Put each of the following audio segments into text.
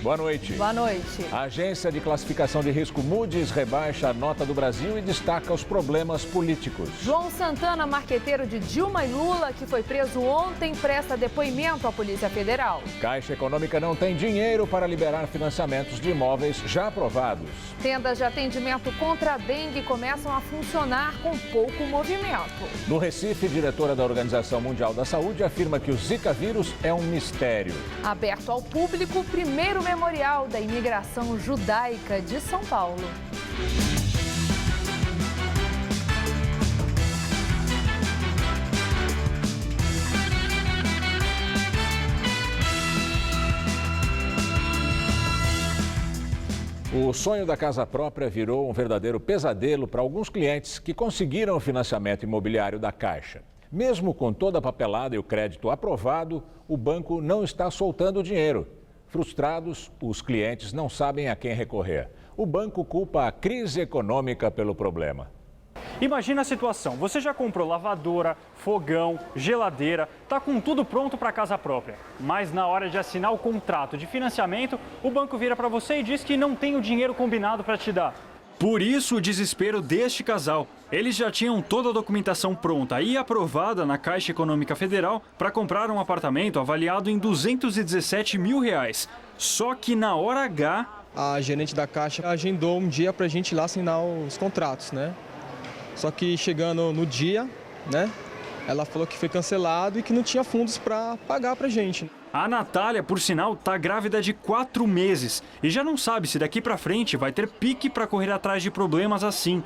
Boa noite. Boa noite. A agência de classificação de risco Moody's rebaixa a nota do Brasil e destaca os problemas políticos. João Santana, marqueteiro de Dilma e Lula, que foi preso ontem, presta depoimento à Polícia Federal. Caixa Econômica não tem dinheiro para liberar financiamentos de imóveis já aprovados. Tendas de atendimento contra a dengue começam a funcionar com pouco movimento. No Recife, diretora da Organização Mundial da Saúde afirma que o Zika vírus é um mistério. Aberto ao público, o primeiro memorial da imigração judaica de São Paulo. O sonho da casa própria virou um verdadeiro pesadelo para alguns clientes que conseguiram o financiamento imobiliário da Caixa. Mesmo com toda a papelada e o crédito aprovado, o banco não está soltando o dinheiro. Frustrados, os clientes não sabem a quem recorrer. O banco culpa a crise econômica pelo problema. Imagina a situação, você já comprou lavadora, fogão, geladeira, tá com tudo pronto para casa própria. Mas na hora de assinar o contrato de financiamento, o banco vira para você e diz que não tem o dinheiro combinado para te dar. Por isso o desespero deste casal. Eles já tinham toda a documentação pronta e aprovada na Caixa Econômica Federal para comprar um apartamento avaliado em R$217 mil. Só que na hora H... A gerente da Caixa agendou um dia para a gente ir lá assinar os contratos, né? Só que chegando no dia, né, ela falou que foi cancelado e que não tinha fundos para pagar para a gente. A Natália, por sinal, tá grávida de 4 meses e já não sabe se daqui para frente vai ter pique para correr atrás de problemas assim.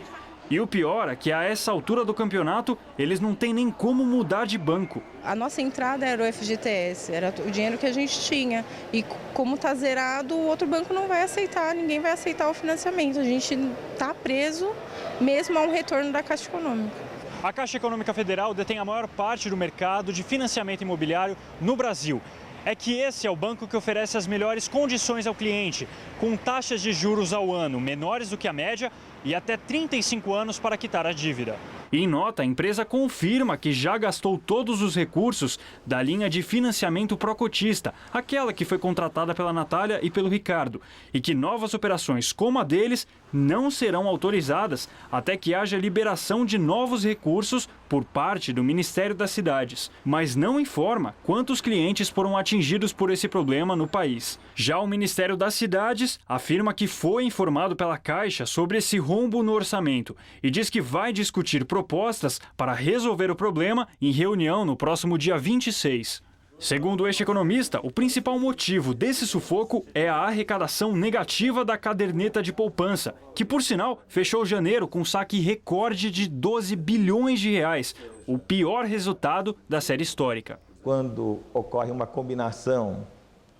E o pior é que a essa altura do campeonato, eles não têm nem como mudar de banco. A nossa entrada era o FGTS, era o dinheiro que a gente tinha. E como está zerado, o outro banco não vai aceitar, ninguém vai aceitar o financiamento. A gente está preso mesmo a um retorno da Caixa Econômica. A Caixa Econômica Federal detém a maior parte do mercado de financiamento imobiliário no Brasil. É que esse é o banco que oferece as melhores condições ao cliente, com taxas de juros ao ano menores do que a média e até 35 anos para quitar a dívida. Em nota, a empresa confirma que já gastou todos os recursos da linha de financiamento pró-cotista, aquela que foi contratada pela Natália e pelo Ricardo, e que novas operações como a deles não serão autorizadas até que haja liberação de novos recursos por parte do Ministério das Cidades, mas não informa quantos clientes foram atingidos por esse problema no país. Já o Ministério das Cidades afirma que foi informado pela Caixa sobre esse rombo no orçamento e diz que vai discutir propostas para resolver o problema em reunião no próximo dia 26. Segundo este economista, o principal motivo desse sufoco é a arrecadação negativa da caderneta de poupança, que, por sinal, fechou janeiro com saque recorde de 12 bilhões de reais, o pior resultado da série histórica. Quando ocorre uma combinação,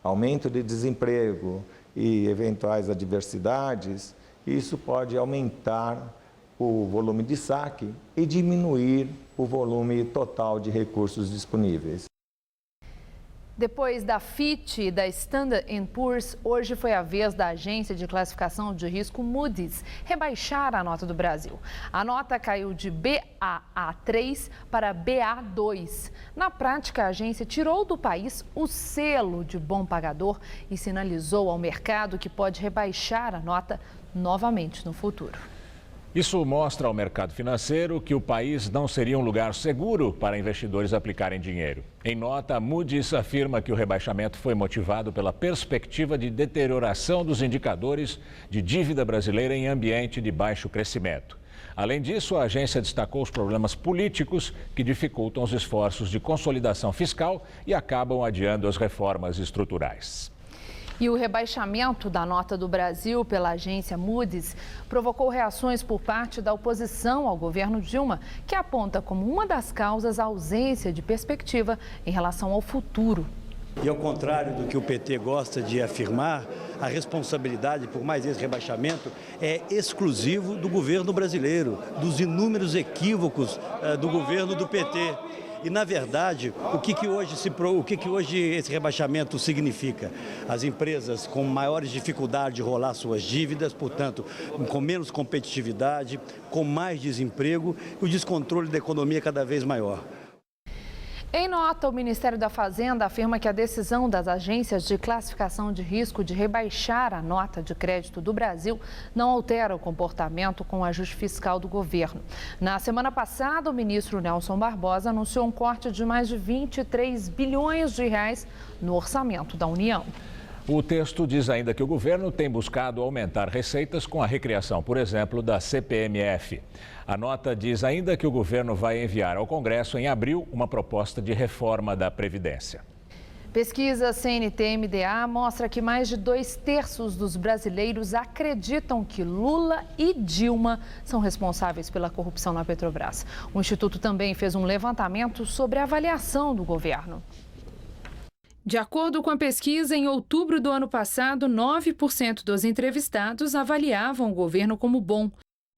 aumento de desemprego e eventuais adversidades, isso pode aumentar o volume de saque e diminuir o volume total de recursos disponíveis. Depois da Fitch e da Standard & Poor's, hoje foi a vez da agência de classificação de risco Moody's rebaixar a nota do Brasil. A nota caiu de Baa3 para Ba2. Na prática, a agência tirou do país o selo de bom pagador e sinalizou ao mercado que pode rebaixar a nota novamente no futuro. Isso mostra ao mercado financeiro que o país não seria um lugar seguro para investidores aplicarem dinheiro. Em nota, Moody's afirma que o rebaixamento foi motivado pela perspectiva de deterioração dos indicadores de dívida brasileira em ambiente de baixo crescimento. Além disso, a agência destacou os problemas políticos que dificultam os esforços de consolidação fiscal e acabam adiando as reformas estruturais. E o rebaixamento da nota do Brasil pela agência Moody's provocou reações por parte da oposição ao governo Dilma, que aponta como uma das causas a ausência de perspectiva em relação ao futuro. E ao contrário do que o PT gosta de afirmar, a responsabilidade por mais esse rebaixamento é exclusivo do governo brasileiro, dos inúmeros equívocos do governo do PT. E, na verdade, o que hoje esse rebaixamento significa? As empresas com maiores dificuldades de rolar suas dívidas, portanto, com menos competitividade, com mais desemprego e o descontrole da economia cada vez maior. Em nota, o Ministério da Fazenda afirma que a decisão das agências de classificação de risco de rebaixar a nota de crédito do Brasil não altera o comportamento com o ajuste fiscal do governo. Na semana passada, o ministro Nelson Barbosa anunciou um corte de mais de 23 bilhões de reais no orçamento da União. O texto diz ainda que o governo tem buscado aumentar receitas com a recriação, por exemplo, da CPMF. A nota diz ainda que o governo vai enviar ao Congresso em abril uma proposta de reforma da Previdência. Pesquisa CNT-MDA mostra que mais de 2/3 dos brasileiros acreditam que Lula e Dilma são responsáveis pela corrupção na Petrobras. O Instituto também fez um levantamento sobre a avaliação do governo. De acordo com a pesquisa, em outubro do ano passado, 9% dos entrevistados avaliavam o governo como bom.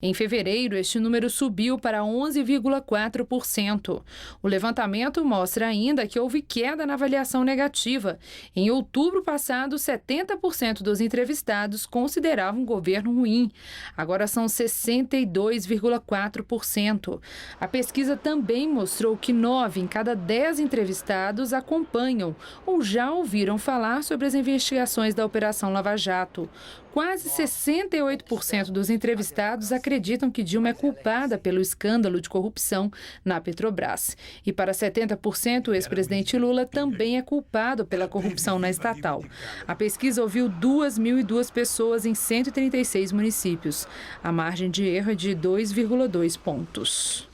Em fevereiro, este número subiu para 11,4%. O levantamento mostra ainda que houve queda na avaliação negativa. Em outubro passado, 70% dos entrevistados consideravam o governo ruim. Agora são 62,4%. A pesquisa também mostrou que 9 em cada 10 entrevistados acompanham ou já ouviram falar sobre as investigações da Operação Lava Jato. Quase 68% dos entrevistados acreditam que Dilma é culpada pelo escândalo de corrupção na Petrobras. E para 70%, o ex-presidente Lula também é culpado pela corrupção na estatal. A pesquisa ouviu 2.002 pessoas em 136 municípios. A margem de erro é de 2,2 pontos.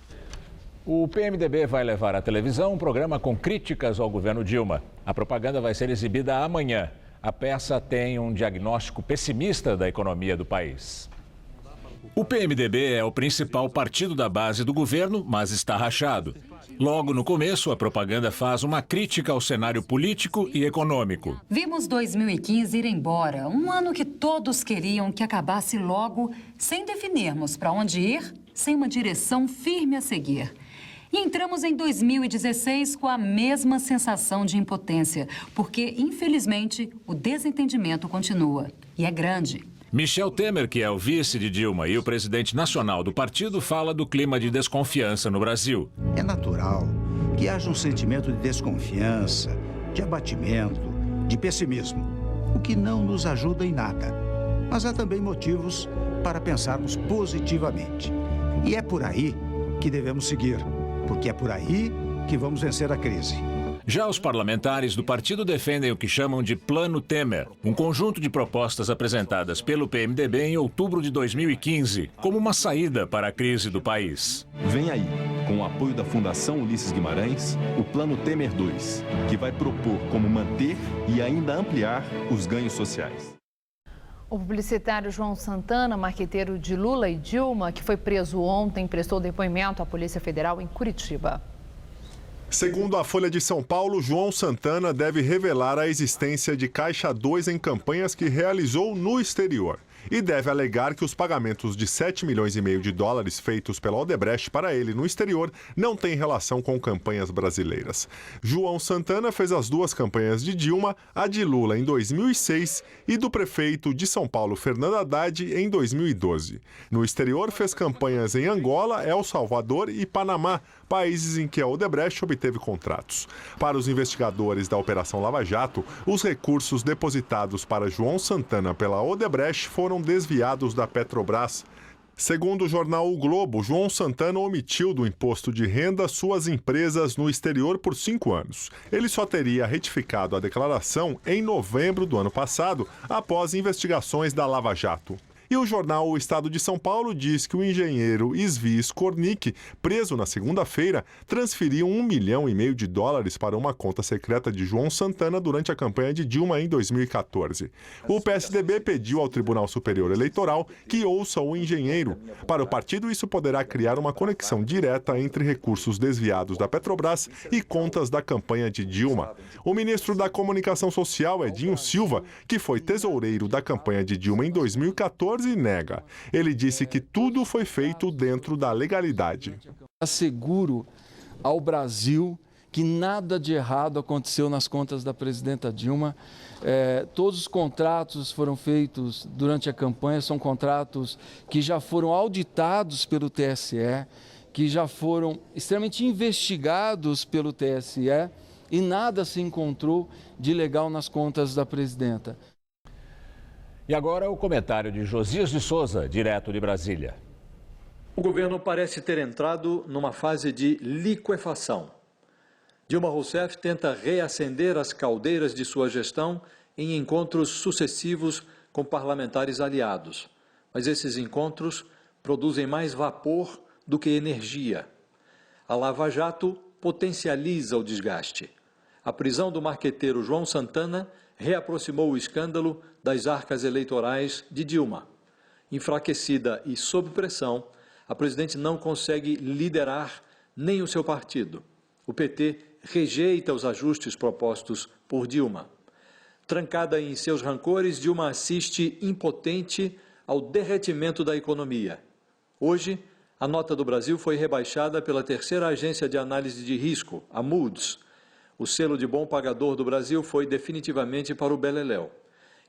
O PMDB vai levar à televisão um programa com críticas ao governo Dilma. A propaganda vai ser exibida amanhã. A peça tem um diagnóstico pessimista da economia do país. O PMDB é o principal partido da base do governo, mas está rachado. Logo no começo, a propaganda faz uma crítica ao cenário político e econômico. Vimos 2015 ir embora, um ano que todos queriam que acabasse logo, sem definirmos para onde ir, sem uma direção firme a seguir. E entramos em 2016 com a mesma sensação de impotência, porque, infelizmente, o desentendimento continua e é grande. Michel Temer, que é o vice de Dilma e o presidente nacional do partido, fala do clima de desconfiança no Brasil. É natural que haja um sentimento de desconfiança, de abatimento, de pessimismo, o que não nos ajuda em nada. Mas há também motivos para pensarmos positivamente. E é por aí que devemos seguir. Porque é por aí que vamos vencer a crise. Já os parlamentares do partido defendem o que chamam de Plano Temer, um conjunto de propostas apresentadas pelo PMDB em outubro de 2015, como uma saída para a crise do país. Vem aí, com o apoio da Fundação Ulisses Guimarães, o Plano Temer 2, que vai propor como manter e ainda ampliar os ganhos sociais. O publicitário João Santana, marqueteiro de Lula e Dilma, que foi preso ontem, prestou depoimento à Polícia Federal em Curitiba. Segundo a Folha de São Paulo, João Santana deve revelar a existência de Caixa 2 em campanhas que realizou no exterior. E deve alegar que os pagamentos de 7,5 milhões de dólares feitos pela Odebrecht para ele no exterior não têm relação com campanhas brasileiras. João Santana fez as duas campanhas de Dilma, a de Lula em 2006 e do prefeito de São Paulo, Fernando Haddad, em 2012. No exterior, fez campanhas em Angola, El Salvador e Panamá, países em que a Odebrecht obteve contratos. Para os investigadores da Operação Lava Jato, os recursos depositados para João Santana pela Odebrecht foram desviados da Petrobras. Segundo o jornal O Globo, João Santana omitiu do imposto de renda suas empresas no exterior por 5 anos. Ele só teria retificado a declaração em novembro do ano passado, após investigações da Lava Jato. E o jornal O Estado de São Paulo diz que o engenheiro Isvi Skornik, preso na segunda-feira, transferiu 1,5 milhão de dólares para uma conta secreta de João Santana durante a campanha de Dilma em 2014. O PSDB pediu ao Tribunal Superior Eleitoral que ouça o engenheiro. Para o partido, isso poderá criar uma conexão direta entre recursos desviados da Petrobras e contas da campanha de Dilma. O ministro da Comunicação Social, Edinho Silva, que foi tesoureiro da campanha de Dilma em 2014, nega. Ele disse que tudo foi feito dentro da legalidade. Asseguro ao Brasil que nada de errado aconteceu nas contas da presidenta Dilma. Todos os contratos foram feitos durante a campanha, são contratos que já foram auditados pelo TSE, que já foram extremamente investigados pelo TSE e nada se encontrou de ilegal nas contas da presidenta. E agora o comentário de Josias de Souza, direto de Brasília. O governo parece ter entrado numa fase de liquefação. Dilma Rousseff tenta reacender as caldeiras de sua gestão em encontros sucessivos com parlamentares aliados. Mas esses encontros produzem mais vapor do que energia. A Lava Jato potencializa o desgaste. A prisão do marqueteiro João Santana reaproximou o escândalo das arcas eleitorais de Dilma. Enfraquecida e sob pressão, a presidente não consegue liderar nem o seu partido. O PT rejeita os ajustes propostos por Dilma. Trancada em seus rancores, Dilma assiste impotente ao derretimento da economia. Hoje, a nota do Brasil foi rebaixada pela terceira agência de análise de risco, a Moody's. O selo de bom pagador do Brasil foi definitivamente para o beleléu.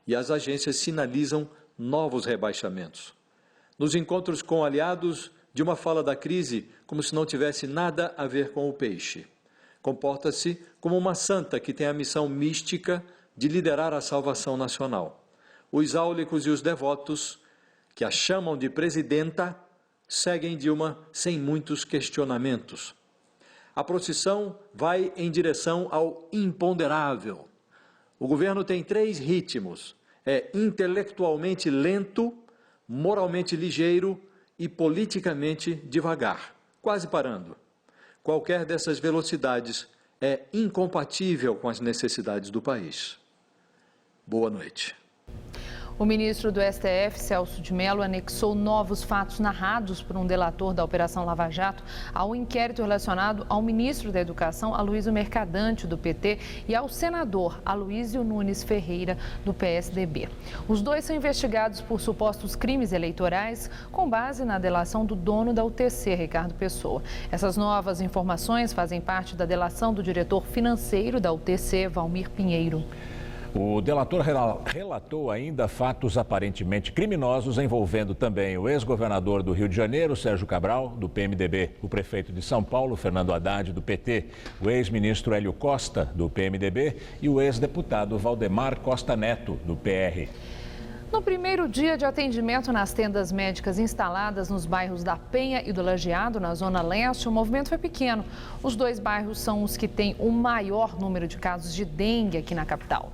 E as agências sinalizam novos rebaixamentos. Nos encontros com aliados, Dilma fala da crise como se não tivesse nada a ver com o peixe. Comporta-se como uma santa que tem a missão mística de liderar a salvação nacional. Os áulicos e os devotos, que a chamam de presidenta, seguem Dilma sem muitos questionamentos. A procissão vai em direção ao imponderável. O governo tem 3 ritmos: é intelectualmente lento, moralmente ligeiro e politicamente devagar, quase parando. Qualquer dessas velocidades é incompatível com as necessidades do país. Boa noite. O ministro do STF, Celso de Mello, anexou novos fatos narrados por um delator da Operação Lava Jato ao inquérito relacionado ao ministro da Educação, Aloysio Mercadante, do PT, e ao senador Aloysio Nunes Ferreira, do PSDB. Os dois são investigados por supostos crimes eleitorais com base na delação do dono da UTC, Ricardo Pessoa. Essas novas informações fazem parte da delação do diretor financeiro da UTC, Valmir Pinheiro. O delator relatou ainda fatos aparentemente criminosos envolvendo também o ex-governador do Rio de Janeiro, Sérgio Cabral, do PMDB, o prefeito de São Paulo, Fernando Haddad, do PT, o ex-ministro Hélio Costa, do PMDB, e o ex-deputado Valdemar Costa Neto, do PR. No primeiro dia de atendimento nas tendas médicas instaladas nos bairros da Penha e do Lajeado, na Zona Leste, o movimento foi pequeno. Os 2 bairros são os que têm o maior número de casos de dengue aqui na capital.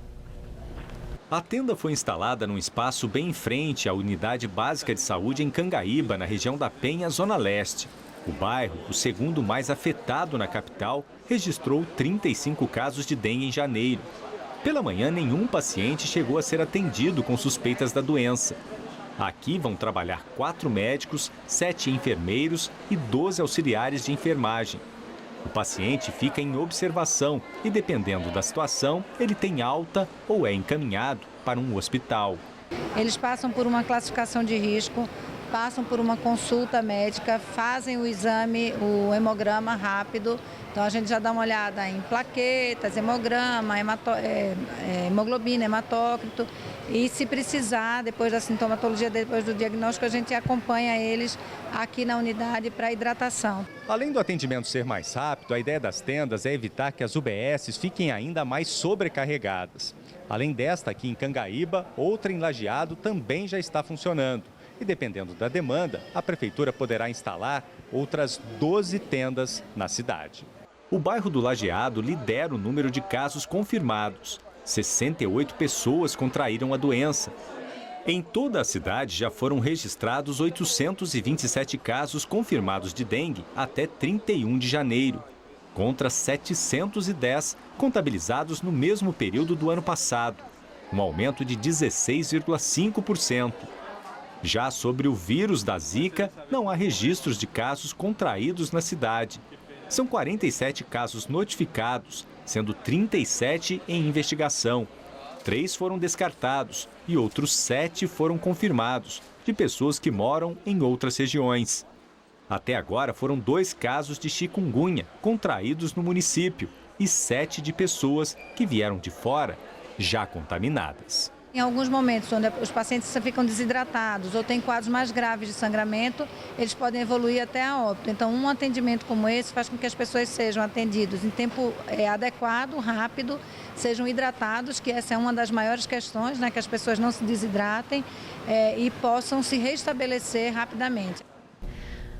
A tenda foi instalada num espaço bem em frente à Unidade Básica de Saúde em Cangaíba, na região da Penha, Zona Leste. O bairro, o segundo mais afetado na capital, registrou 35 casos de dengue em janeiro. Pela manhã, nenhum paciente chegou a ser atendido com suspeitas da doença. Aqui vão trabalhar 4 médicos, 7 enfermeiros e 12 auxiliares de enfermagem. O paciente fica em observação e, dependendo da situação, ele tem alta ou é encaminhado para um hospital. Eles passam por uma classificação de risco, passam por uma consulta médica, fazem o exame, o hemograma rápido. Então a gente já dá uma olhada em plaquetas, hemograma, hemoglobina, hematócrito. E se precisar, depois da sintomatologia, depois do diagnóstico, a gente acompanha eles aqui na unidade para hidratação. Além do atendimento ser mais rápido, a ideia das tendas é evitar que as UBSs fiquem ainda mais sobrecarregadas. Além desta aqui em Cangaíba, outra em Lajeado também já está funcionando. E dependendo da demanda, a prefeitura poderá instalar outras 12 tendas na cidade. O bairro do Lajeado lidera o número de casos confirmados. 68 pessoas contraíram a doença. Em toda a cidade já foram registrados 827 casos confirmados de dengue até 31 de janeiro, contra 710 contabilizados no mesmo período do ano passado, um aumento de 16,5%. Já sobre o vírus da Zika, não há registros de casos contraídos na cidade. São 47 casos notificados, sendo 37 em investigação. 3 foram descartados e outros 7 foram confirmados, de pessoas que moram em outras regiões. Até agora foram 2 casos de chikungunya contraídos no município e 7 de pessoas que vieram de fora, já contaminadas. Em alguns momentos, onde os pacientes ficam desidratados ou têm quadros mais graves de sangramento, eles podem evoluir até a óbito. Então, um atendimento como esse faz com que as pessoas sejam atendidas em tempo adequado, rápido, sejam hidratados, que essa é uma das maiores questões, né, que as pessoas não se desidratem e possam se restabelecer rapidamente.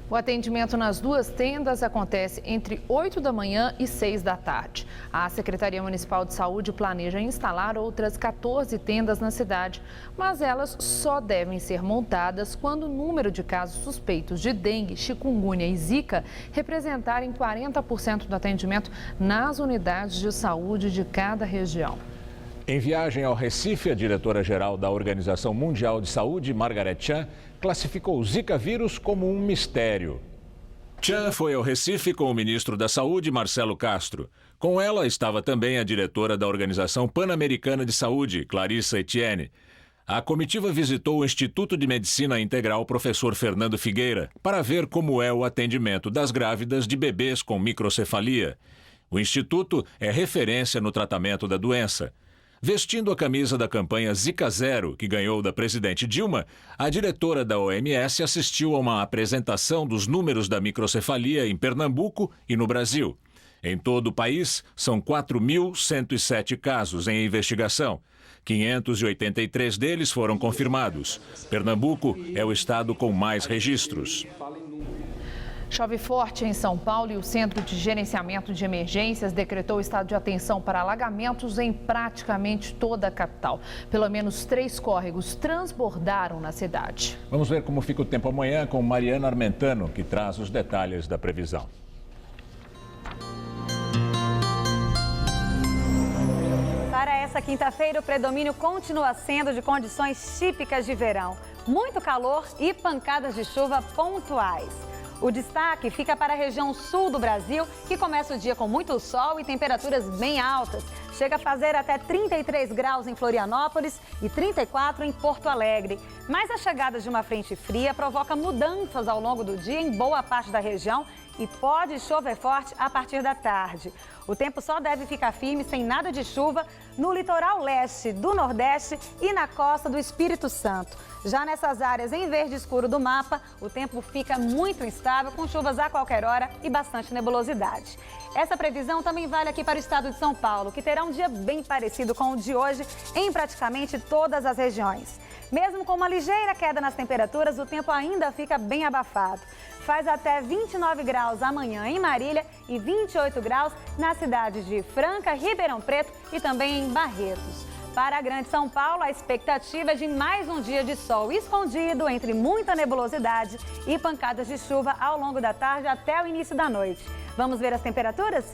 O atendimento nas duas tendas acontece entre 8 da manhã e 6 da tarde. A Secretaria Municipal de Saúde planeja instalar outras 14 tendas na cidade, mas elas só devem ser montadas quando o número de casos suspeitos de dengue, chikungunya e zika representarem 40% do atendimento nas unidades de saúde de cada região. Em viagem ao Recife, a diretora-geral da Organização Mundial de Saúde, Margaret Chan, classificou o Zika vírus como um mistério. Chan foi ao Recife com o ministro da Saúde, Marcelo Castro. Com ela estava também a diretora da Organização Pan-Americana de Saúde, Clarissa Etienne. A comitiva visitou o Instituto de Medicina Integral Professor Fernando Figueira para ver como é o atendimento das grávidas de bebês com microcefalia. O instituto é referência no tratamento da doença. Vestindo a camisa da campanha Zika Zero, que ganhou da presidente Dilma, a diretora da OMS assistiu a uma apresentação dos números da microcefalia em Pernambuco e no Brasil. Em todo o país, são 4.107 casos em investigação. 583 deles foram confirmados. Pernambuco é o estado com mais registros. Chove forte em São Paulo e o Centro de Gerenciamento de Emergências decretou estado de atenção para alagamentos em praticamente toda a capital. Pelo menos 3 córregos transbordaram na cidade. Vamos ver como fica o tempo amanhã com Mariana Armentano, que traz os detalhes da previsão. Para essa quinta-feira, o predomínio continua sendo de condições típicas de verão. Muito calor e pancadas de chuva pontuais. O destaque fica para a região sul do Brasil, que começa o dia com muito sol e temperaturas bem altas. Chega a fazer até 33 graus em Florianópolis e 34 em Porto Alegre. Mas a chegada de uma frente fria provoca mudanças ao longo do dia em boa parte da região e pode chover forte a partir da tarde. O tempo só deve ficar firme, sem nada de chuva, no litoral leste do Nordeste e na costa do Espírito Santo. Já nessas áreas em verde escuro do mapa, o tempo fica muito instável, com chuvas a qualquer hora e bastante nebulosidade. Essa previsão também vale aqui para o estado de São Paulo, que terá um dia bem parecido com o de hoje em praticamente todas as regiões. Mesmo com uma ligeira queda nas temperaturas, o tempo ainda fica bem abafado. Faz até 29 graus amanhã em Marília e 28 graus na cidade de Franca, Ribeirão Preto e também em Barretos. Para a Grande São Paulo, a expectativa é de mais um dia de sol escondido entre muita nebulosidade e pancadas de chuva ao longo da tarde até o início da noite. Vamos ver as temperaturas?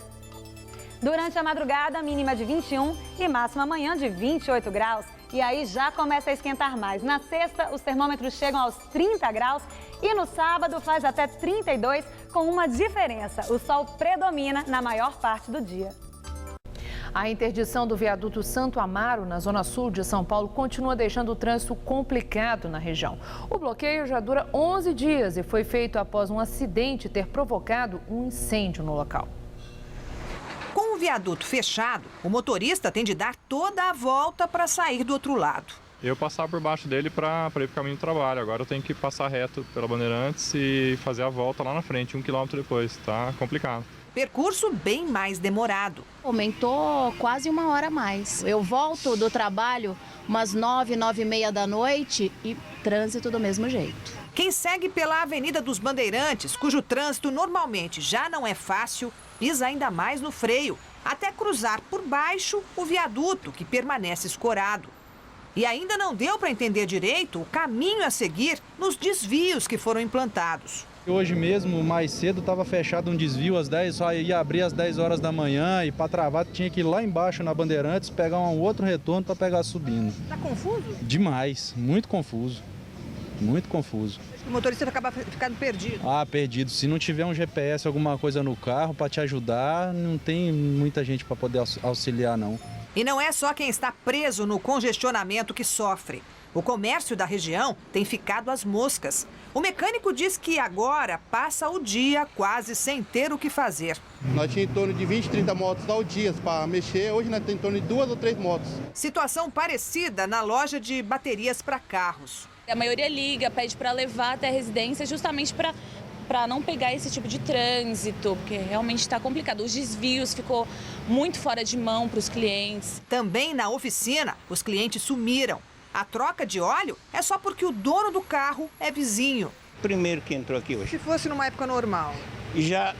Durante a madrugada, mínima de 21 e máxima amanhã de 28 graus. E aí já começa a esquentar mais. Na sexta, os termômetros chegam aos 30 graus e no sábado faz até 32, com uma diferença. O sol predomina na maior parte do dia. A interdição do viaduto Santo Amaro, na zona sul de São Paulo, continua deixando o trânsito complicado na região. O bloqueio já dura 11 dias e foi feito após um acidente ter provocado um incêndio no local. Com o viaduto fechado, o motorista tem de dar toda a volta para sair do outro lado. Eu passava por baixo dele para ir para o caminho do trabalho. Agora eu tenho que passar reto pela Bandeirantes e fazer a volta lá na frente, 1 quilômetro depois. Tá complicado. Percurso bem mais demorado. Aumentou quase 1 hora a mais. Eu volto do trabalho umas 9, 9h30 da noite e trânsito do mesmo jeito. Quem segue pela Avenida dos Bandeirantes, cujo trânsito normalmente já não é fácil, pisa ainda mais no freio, até cruzar por baixo o viaduto, que permanece escorado. E ainda não deu para entender direito o caminho a seguir nos desvios que foram implantados. Hoje mesmo, mais cedo, estava fechado um desvio às 10, só ia abrir às 10 horas da manhã e para travar tinha que ir lá embaixo na Bandeirantes pegar um outro retorno para pegar subindo. Tá confuso? Demais, muito confuso, muito confuso. O motorista acaba ficando perdido. Perdido. Se não tiver um GPS, alguma coisa no carro para te ajudar, não tem muita gente para poder auxiliar, não. E não é só quem está preso no congestionamento que sofre. O comércio da região tem ficado às moscas. O mecânico diz que agora passa o dia quase sem ter o que fazer. Nós tínhamos em torno de 20, 30 motos ao dia para mexer. Hoje nós temos em torno de 2 ou 3 motos. Situação parecida na loja de baterias para carros. A maioria liga, pede para levar até a residência justamente para não pegar esse tipo de trânsito, porque realmente está complicado. Os desvios ficou muito fora de mão para os clientes. Também na oficina, os clientes sumiram. A troca de óleo é só porque o dono do carro é vizinho. Primeiro que entrou aqui hoje. Se fosse numa época normal? Já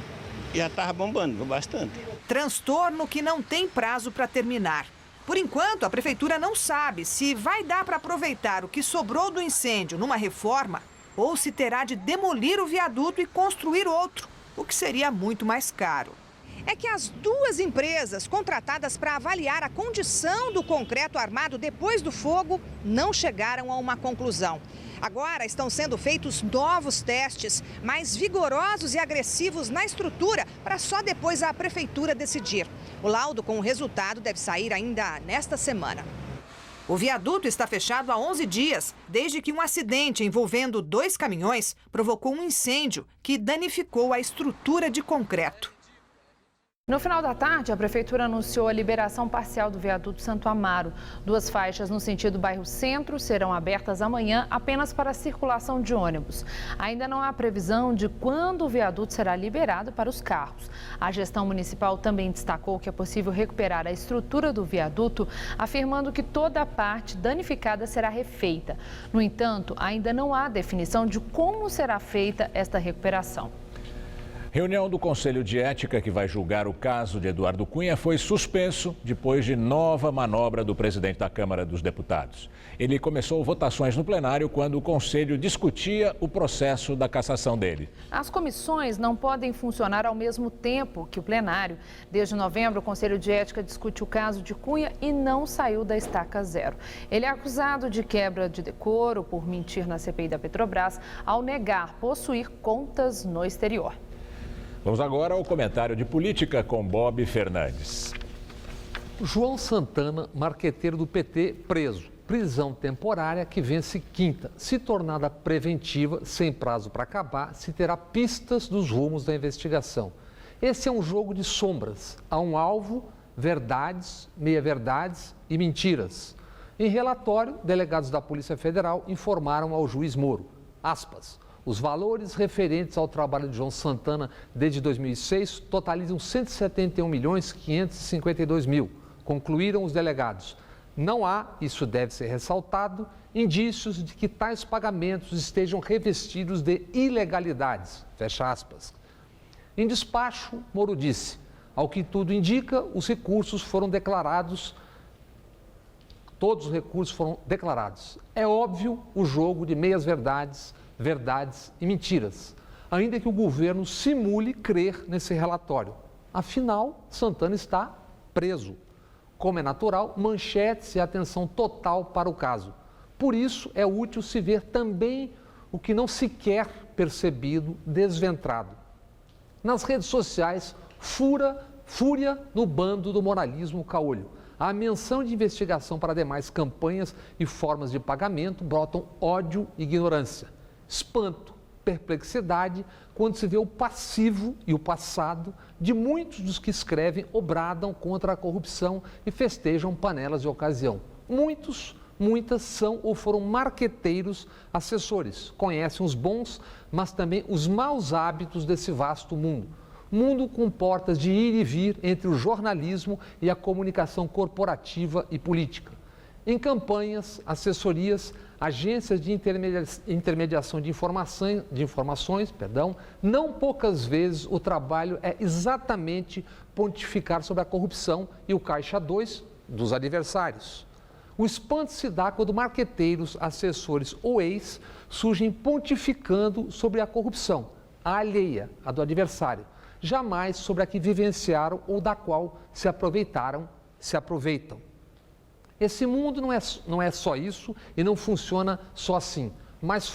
estava bombando bastante. Transtorno que não tem prazo para terminar. Por enquanto, a prefeitura não sabe se vai dar para aproveitar o que sobrou do incêndio numa reforma ou se terá de demolir o viaduto e construir outro, o que seria muito mais caro. É que as duas empresas contratadas para avaliar a condição do concreto armado depois do fogo não chegaram a uma conclusão. Agora estão sendo feitos novos testes, mais vigorosos e agressivos na estrutura, para só depois a prefeitura decidir. O laudo com o resultado deve sair ainda nesta semana. O viaduto está fechado há 11 dias, desde que um acidente envolvendo 2 caminhões provocou um incêndio que danificou a estrutura de concreto. No final da tarde, a Prefeitura anunciou a liberação parcial do viaduto Santo Amaro. 2 faixas no sentido bairro Centro serão abertas amanhã apenas para a circulação de ônibus. Ainda não há previsão de quando o viaduto será liberado para os carros. A gestão municipal também destacou que é possível recuperar a estrutura do viaduto, afirmando que toda a parte danificada será refeita. No entanto, ainda não há definição de como será feita esta recuperação. Reunião do Conselho de Ética que vai julgar o caso de Eduardo Cunha foi suspenso depois de nova manobra do presidente da Câmara dos Deputados. Ele começou votações no plenário quando o Conselho discutia o processo da cassação dele. As comissões não podem funcionar ao mesmo tempo que o plenário. Desde novembro, o Conselho de Ética discute o caso de Cunha e não saiu da estaca zero. Ele é acusado de quebra de decoro por mentir na CPI da Petrobras ao negar possuir contas no exterior. Vamos agora ao comentário de política com Bob Fernandes. João Santana, marqueteiro do PT, preso. Prisão temporária que vence quinta. Se tornada preventiva, sem prazo para acabar, se terá pistas dos rumos da investigação. Esse é um jogo de sombras. Há um alvo, verdades, meia-verdades e mentiras. Em relatório, delegados da Polícia Federal informaram ao juiz Moro, aspas, os valores referentes ao trabalho de João Santana desde 2006 totalizam 171.552.000, concluíram os delegados. Não há, isso deve ser ressaltado, indícios de que tais pagamentos estejam revestidos de ilegalidades, fecha aspas. Em despacho, Moro disse, ao que tudo indica, os recursos foram declarados, todos os recursos foram declarados. É óbvio o jogo de meias-verdades, verdades e mentiras, ainda que o governo simule crer nesse relatório. Afinal, Santana está preso. Como é natural, manchetes e atenção total para o caso. Por isso, é útil se ver também o que não se quer percebido, desventrado. Nas redes sociais, fúria no bando do moralismo caolho. A menção de investigação para demais campanhas e formas de pagamento brotam ódio e ignorância. Espanto, perplexidade, quando se vê o passivo e o passado de muitos dos que escrevem ou bradam contra a corrupção e festejam panelas de ocasião. Muitas são ou foram marqueteiros assessores, conhecem os bons, mas também os maus hábitos desse vasto mundo. Mundo com portas de ir e vir entre o jornalismo e a comunicação corporativa e política. Em campanhas, assessorias, agências de intermediação de informações, não poucas vezes o trabalho é exatamente pontificar sobre a corrupção e o caixa 2 dos adversários. O espanto se dá quando marqueteiros, assessores ou ex surgem pontificando sobre a corrupção, a alheia, a do adversário, jamais sobre a que vivenciaram ou da qual se aproveitam. Esse mundo não é só isso e não funciona só assim, mas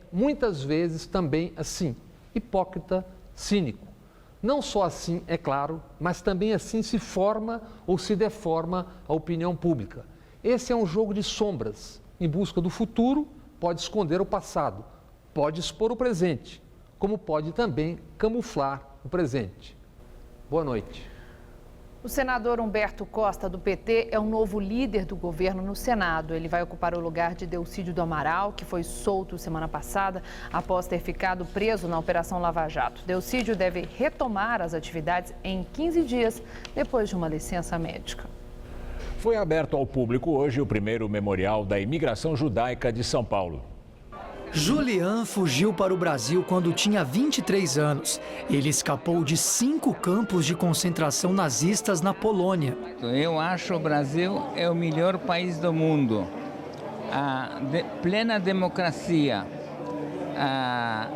muitas vezes também assim, hipócrita, cínico. Não só assim, é claro, mas também assim se forma ou se deforma a opinião pública. Esse é um jogo de sombras. Em busca do futuro, pode esconder o passado, pode expor o presente, como pode também camuflar o presente. Boa noite. O senador Humberto Costa, do PT, é o novo líder do governo no Senado. Ele vai ocupar o lugar de Delcídio do Amaral, que foi solto semana passada após ter ficado preso na Operação Lava Jato. Delcídio deve retomar as atividades em 15 dias, depois de uma licença médica. Foi aberto ao público hoje o primeiro memorial da imigração judaica de São Paulo. Julian fugiu para o Brasil quando tinha 23 anos. Ele escapou de 5 campos de concentração nazistas na Polônia. Eu acho que o Brasil é o melhor país do mundo. A plena democracia, a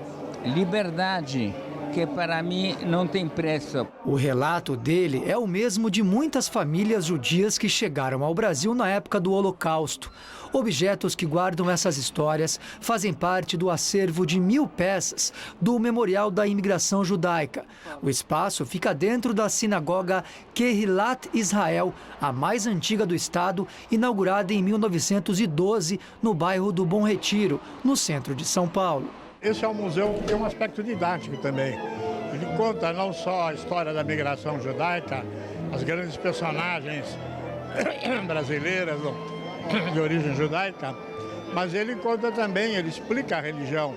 liberdade, que para mim não tem preço. O relato dele é o mesmo de muitas famílias judias que chegaram ao Brasil na época do Holocausto. Objetos que guardam essas histórias fazem parte do acervo de 1000 peças do Memorial da Imigração Judaica. O espaço fica dentro da sinagoga Kehilat Israel, a mais antiga do estado, inaugurada em 1912 no bairro do Bom Retiro, no centro de São Paulo. Esse é um museu que tem um aspecto didático também. Ele conta não só a história da migração judaica, as grandes personagens brasileiras de origem judaica, mas ele conta também, ele explica a religião,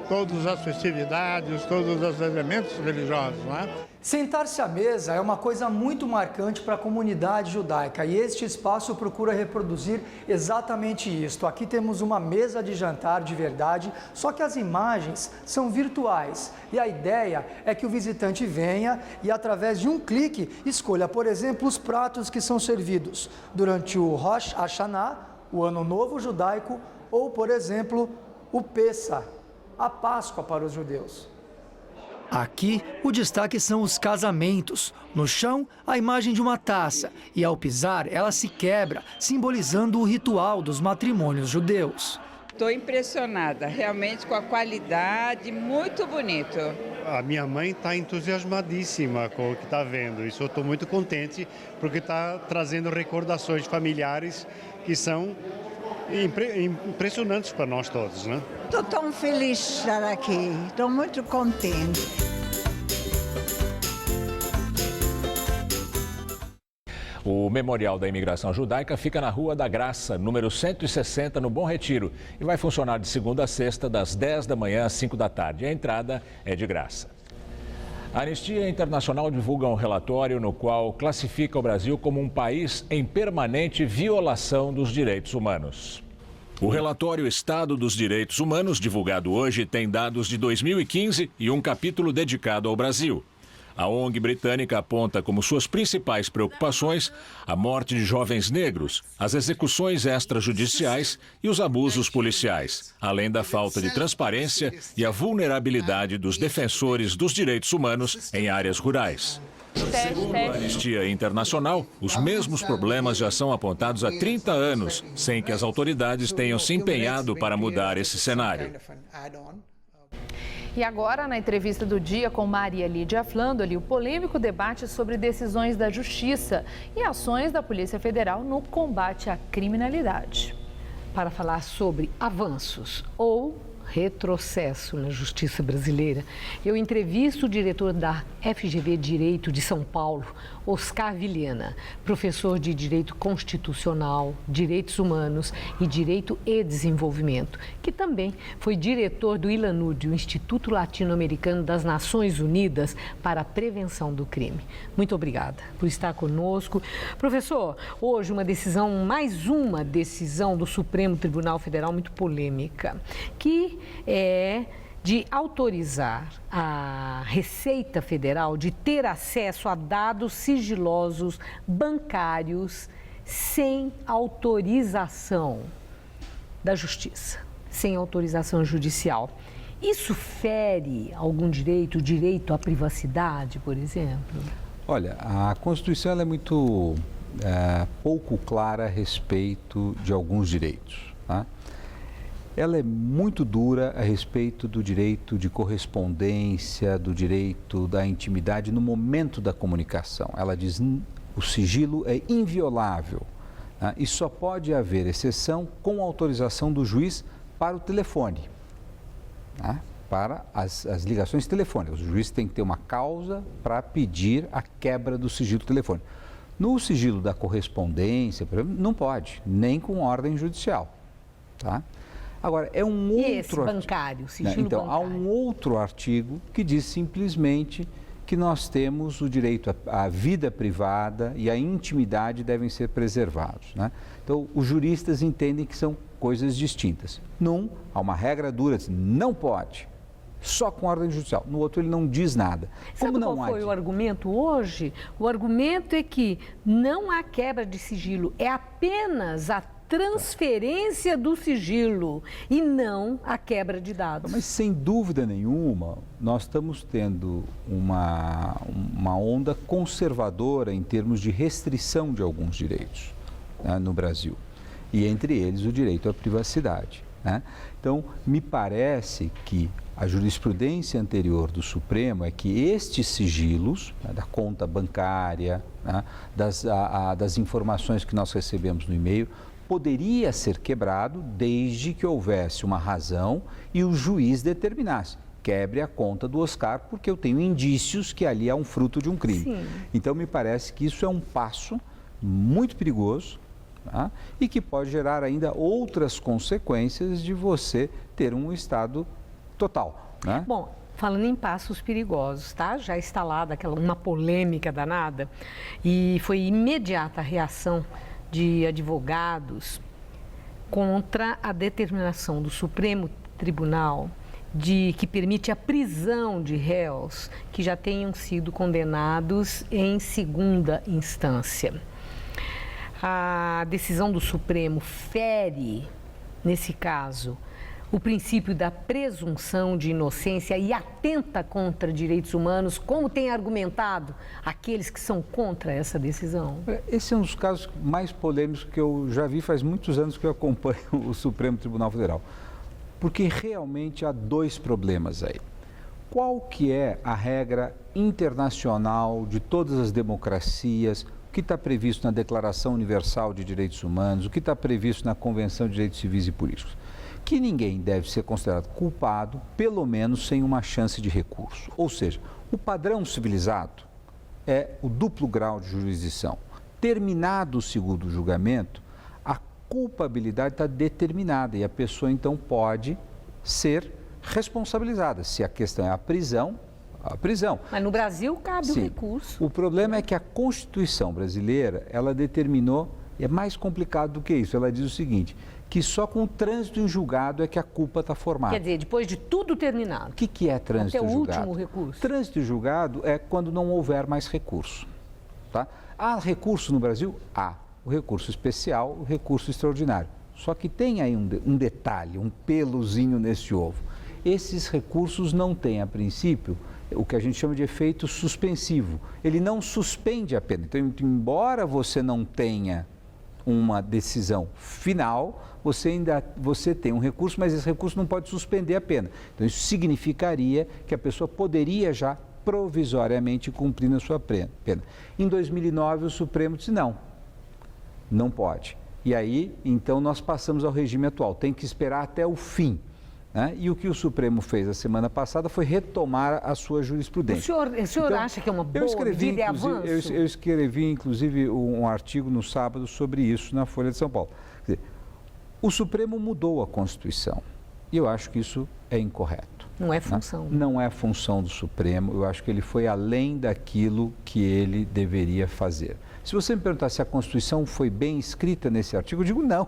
todas as festividades, todos os elementos religiosos, não é? Sentar-se à mesa é uma coisa muito marcante para a comunidade judaica e este espaço procura reproduzir exatamente isto. Aqui temos uma mesa de jantar de verdade, só que as imagens são virtuais e a ideia é que o visitante venha e através de um clique escolha, por exemplo, os pratos que são servidos durante o Rosh Hashanah, o Ano Novo Judaico, ou, por exemplo, o Pessah, a Páscoa para os judeus. Aqui, o destaque são os casamentos. No chão, a imagem de uma taça. E ao pisar, ela se quebra, simbolizando o ritual dos matrimônios judeus. Estou impressionada, realmente com a qualidade, muito bonito. A minha mãe está entusiasmadíssima com o que está vendo. Isso eu estou muito contente, porque está trazendo recordações familiares que são impressionantes para nós todos, né? Estou tão feliz de estar aqui, estou muito contente. O Memorial da Imigração Judaica fica na Rua da Graça, número 160, no Bom Retiro, e vai funcionar de segunda a sexta, das 10 da manhã às 5 da tarde. A entrada é de graça. A Anistia Internacional divulga um relatório no qual classifica o Brasil como um país em permanente violação dos direitos humanos. O relatório Estado dos Direitos Humanos, divulgado hoje, tem dados de 2015 e um capítulo dedicado ao Brasil. A ONG britânica aponta como suas principais preocupações a morte de jovens negros, as execuções extrajudiciais e os abusos policiais, além da falta de transparência e a vulnerabilidade dos defensores dos direitos humanos em áreas rurais. Segundo a Anistia Internacional, os mesmos problemas já são apontados há 30 anos, sem que as autoridades tenham se empenhado para mudar esse cenário. E agora, na entrevista do dia com Maria Lídia Flandoli, o polêmico debate sobre decisões da Justiça e ações da Polícia Federal no combate à criminalidade. Para falar sobre avanços ou retrocesso na justiça brasileira, eu entrevisto o diretor da FGV Direito de São Paulo, Oscar Vilhena, professor de Direito Constitucional, Direitos Humanos e Direito e Desenvolvimento, que também foi diretor do ILANUD, o Instituto Latino-Americano das Nações Unidas para a Prevenção do Crime. Muito obrigada por estar conosco. Professor, hoje mais uma decisão do Supremo Tribunal Federal muito polêmica, que é de autorizar a Receita Federal de ter acesso a dados sigilosos bancários sem autorização da Justiça, sem autorização judicial. Isso fere algum direito, o direito à privacidade, por exemplo? Olha, a Constituição ela é muito pouco clara a respeito de alguns direitos, tá? ela é muito dura a respeito do direito de correspondência, do direito da intimidade no momento da comunicação. Ela diz o sigilo é inviolável, né? E só pode haver exceção com autorização do juiz para o telefone, né? Para as ligações telefônicas. O juiz tem que ter uma causa para pedir a quebra do sigilo telefônico. No sigilo da correspondência, por exemplo, não pode, nem com ordem judicial, tá? Agora, é um outro... E esse bancário, sigilo então, bancário? há um outro artigo que diz simplesmente que nós temos o direito à vida privada e à intimidade devem ser preservados, né? Então, os juristas entendem que são coisas distintas. Num, há uma regra dura, não pode, só com ordem judicial. No outro, ele não diz nada. Sabe qual foi o argumento hoje? O argumento é que não há quebra de sigilo, é apenas a transferência do sigilo e não a quebra de dados. Mas sem dúvida nenhuma, nós estamos tendo uma onda conservadora em termos de restrição de alguns direitos, né, no Brasil. E entre eles o direito à privacidade, né? Então, me parece que a jurisprudência anterior do Supremo é que estes sigilos, né, da conta bancária, né, das informações que nós recebemos no e-mail, poderia ser quebrado desde que houvesse uma razão e o juiz determinasse. Quebre a conta do Oscar porque eu tenho indícios que ali há um fruto de um crime. Sim. Então, me parece que isso é um passo muito perigoso, tá? E que pode gerar ainda outras consequências de você ter um Estado total, né? Bom, falando em passos perigosos, tá? Já instalada uma polêmica danada e foi imediata a reação de advogados contra a determinação do Supremo Tribunal que permite a prisão de réus que já tenham sido condenados em segunda instância. A decisão do Supremo fere, nesse caso, o princípio da presunção de inocência e atenta contra direitos humanos, como tem argumentado aqueles que são contra essa decisão? Esse é um dos casos mais polêmicos que eu já vi faz muitos anos que eu acompanho o Supremo Tribunal Federal. Porque realmente há dois problemas aí. Qual que é a regra internacional de todas as democracias? O que está previsto na Declaração Universal de Direitos Humanos? O que está previsto na Convenção de Direitos Civis e Políticos? Que ninguém deve ser considerado culpado, pelo menos sem uma chance de recurso. Ou seja, o padrão civilizado é o duplo grau de jurisdição. Terminado o segundo julgamento, a culpabilidade está determinada e a pessoa então pode ser responsabilizada. Se a questão é a prisão, a prisão. Mas no Brasil cabe Sim. o recurso. O problema é que a Constituição brasileira, ela determinou, e é mais complicado do que isso, ela diz o seguinte, que só com o trânsito em julgado é que a culpa está formada. Quer dizer, depois de tudo terminado. O que é trânsito em julgado? Até o último recurso. Trânsito em julgado é quando não houver mais recurso, tá? Há recurso no Brasil? Há. O recurso especial, o recurso extraordinário. Só que tem aí um detalhe, um pelozinho nesse ovo. Esses recursos não têm, a princípio, o que a gente chama de efeito suspensivo. Ele não suspende a pena. Então, embora você não tenha uma decisão final, você tem um recurso, mas esse recurso não pode suspender a pena. Então, isso significaria que a pessoa poderia já provisoriamente cumprir a sua pena. Em 2009, o Supremo disse não pode. E aí, então, nós passamos ao regime atual, tem que esperar até o fim, né? E o que o Supremo fez a semana passada foi retomar a sua jurisprudência. O senhor acha que é uma boa medida, é avanço? Eu escrevi, inclusive, um artigo no sábado sobre isso na Folha de São Paulo. Quer dizer, o Supremo mudou a Constituição e eu acho que isso é incorreto. Não é função. Né? Não é função do Supremo, eu acho que ele foi além daquilo que ele deveria fazer. Se você me perguntar se a Constituição foi bem escrita nesse artigo, eu digo não,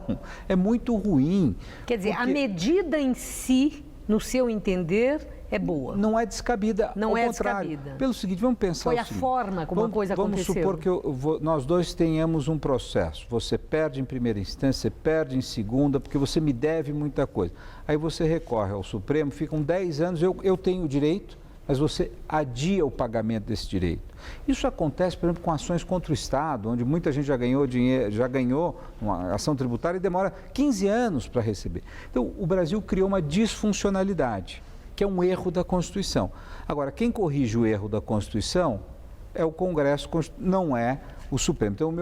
é muito ruim. Quer dizer, a medida em si, no seu entender, é boa. Não é descabida, não ao é contrário. Descabida. Pelo seguinte, vamos pensar Foi o a seguinte, forma como a coisa aconteceu. Vamos supor que nós dois tenhamos um processo. Você perde em primeira instância, você perde em segunda, porque você me deve muita coisa. Aí você recorre ao Supremo, ficam 10 anos, eu tenho o direito, mas você adia o pagamento desse direito. Isso acontece, por exemplo, com ações contra o Estado, onde muita gente já ganhou dinheiro, já ganhou uma ação tributária e demora 15 anos para receber. Então, o Brasil criou uma disfuncionalidade, que é um erro da Constituição. Agora, quem corrige o erro da Constituição é o Congresso, não é o Supremo. Então,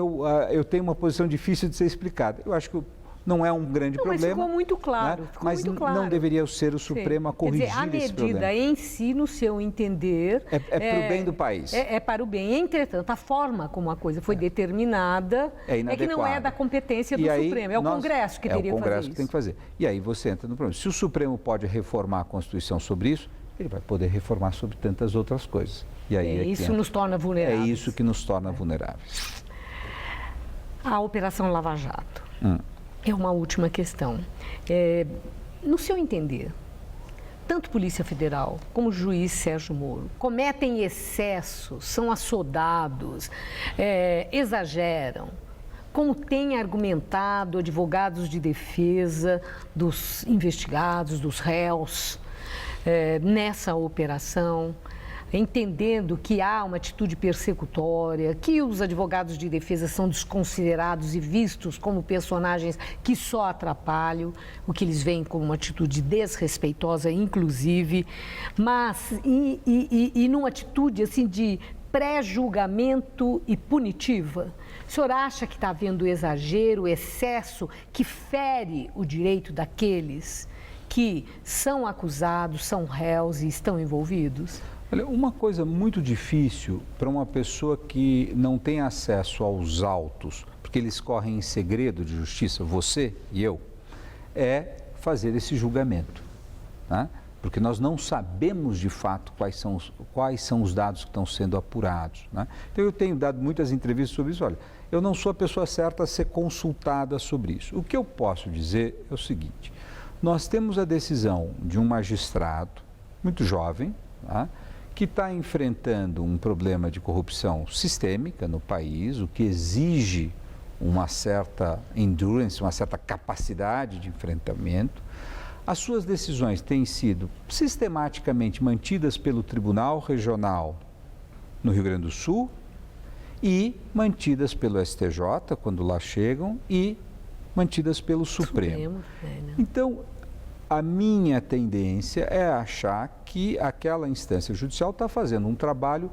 eu tenho uma posição difícil de ser explicada. Eu acho que não é um grande problema. Mas ficou muito claro. Né? Mas não deveria ser o Supremo a corrigir esse problema. A medida em si, no seu entender... É para o bem do país. É para o bem. Entretanto, a forma como a coisa foi determinada é que não é da competência do Supremo. É o Congresso que teria que fazer isso. É o Congresso que tem que fazer. E aí você entra no problema. Se o Supremo pode reformar a Constituição sobre isso, ele vai poder reformar sobre tantas outras coisas. E aí isso nos torna vulneráveis. É isso que nos torna vulneráveis. A Operação Lava Jato. É uma última questão. No seu entender, tanto Polícia Federal como o juiz Sérgio Moro cometem excessos, são assodados, exageram, como tem argumentado advogados de defesa dos investigados, dos réus, nessa operação, entendendo que há uma atitude persecutória, que os advogados de defesa são desconsiderados e vistos como personagens que só atrapalham, o que eles veem como uma atitude desrespeitosa, inclusive, mas e numa atitude assim de pré-julgamento e punitiva. O senhor acha que está havendo exagero, excesso, que fere o direito daqueles que são acusados, são réus e estão envolvidos? Olha, uma coisa muito difícil para uma pessoa que não tem acesso aos autos, porque eles correm em segredo de justiça, você e eu, é fazer esse julgamento, né? Porque nós não sabemos de fato quais são os dados que estão sendo apurados, né? Então eu tenho dado muitas entrevistas sobre isso. Olha, eu não sou a pessoa certa a ser consultada sobre isso. O que eu posso dizer é o seguinte: nós temos a decisão de um magistrado muito jovem, tá? Que está enfrentando um problema de corrupção sistêmica no país, o que exige uma certa endurance, uma certa capacidade de enfrentamento. As suas decisões têm sido sistematicamente mantidas pelo Tribunal Regional no Rio Grande do Sul e mantidas pelo STJ, quando lá chegam, e mantidas pelo Supremo. Então, a minha tendência é achar que aquela instância judicial está fazendo um trabalho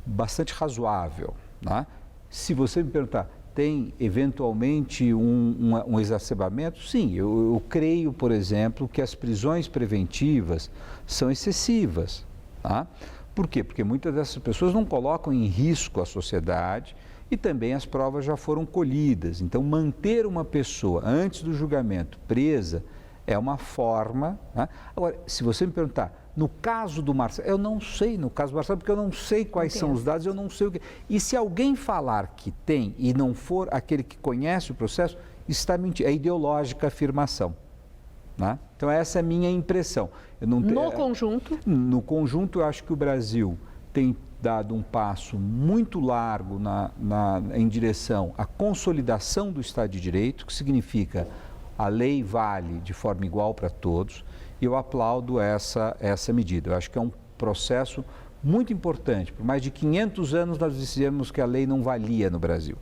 bastante razoável, né? Se você me perguntar, tem eventualmente um exacerbamento? Sim, eu creio, por exemplo, que as prisões preventivas são excessivas, tá? Por quê? Porque muitas dessas pessoas não colocam em risco a sociedade e também as provas já foram colhidas. Então, manter uma pessoa antes do julgamento presa é uma forma, né? Agora, se você me perguntar, no caso do Marcelo, eu não sei no caso do Marcelo, porque eu não sei quais são os dados, eu não sei o que. E se alguém falar que tem e não for aquele que conhece o processo, está mentindo. É ideológica a afirmação, né? Então, essa é a minha impressão. Conjunto? No conjunto, eu acho que o Brasil tem dado um passo muito largo em direção à consolidação do Estado de Direito, que significa a lei vale de forma igual para todos, e eu aplaudo essa medida. Eu acho que é um processo muito importante. Por mais de 500 anos nós dizíamos que a lei não valia no Brasil.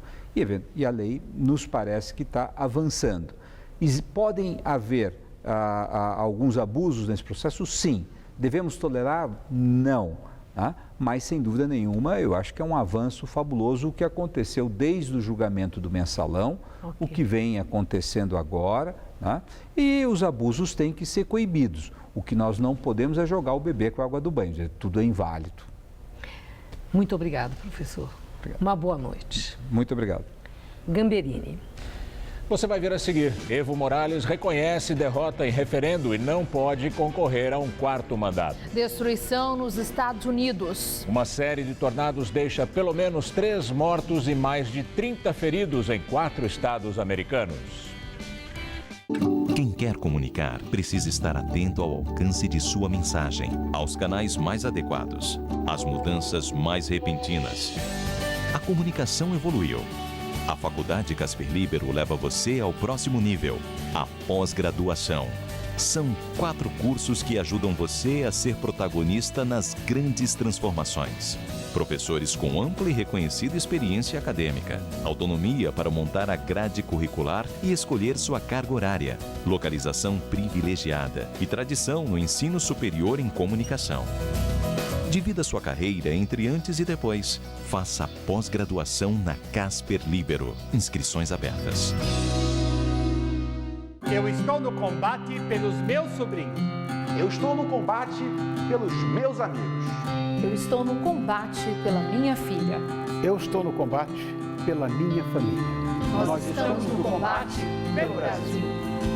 E a lei nos parece que está avançando. E podem haver alguns abusos nesse processo? Sim. Devemos tolerar? Não. Tá? Mas, sem dúvida nenhuma, eu acho que é um avanço fabuloso o que aconteceu desde o julgamento do Mensalão, o que vem acontecendo agora, tá? E os abusos têm que ser coibidos. O que nós não podemos é jogar o bebê com a água do banho, tudo é inválido. Muito obrigado, professor. Obrigado. Uma boa noite. Muito obrigado. Gamberini. Você vai ver a seguir. Evo Morales reconhece derrota em referendo e não pode concorrer a um quarto mandato. Destruição nos Estados Unidos. Uma série de tornados deixa pelo menos 3 mortos e mais de 30 feridos em 4 estados americanos. Quem quer comunicar precisa estar atento ao alcance de sua mensagem, aos canais mais adequados, às mudanças mais repentinas. A comunicação evoluiu. A Faculdade Casper Libero leva você ao próximo nível, a pós-graduação. São 4 cursos que ajudam você a ser protagonista nas grandes transformações. Professores com ampla e reconhecida experiência acadêmica, autonomia para montar a grade curricular e escolher sua carga horária, localização privilegiada e tradição no ensino superior em comunicação. Divida sua carreira entre antes e depois. Faça a pós-graduação na Casper Libero. Inscrições abertas. Eu estou no combate pelos meus sobrinhos. Eu estou no combate pelos meus amigos. Eu estou no combate pela minha filha. Eu estou no combate pela minha família. Nós estamos no combate pelo Brasil.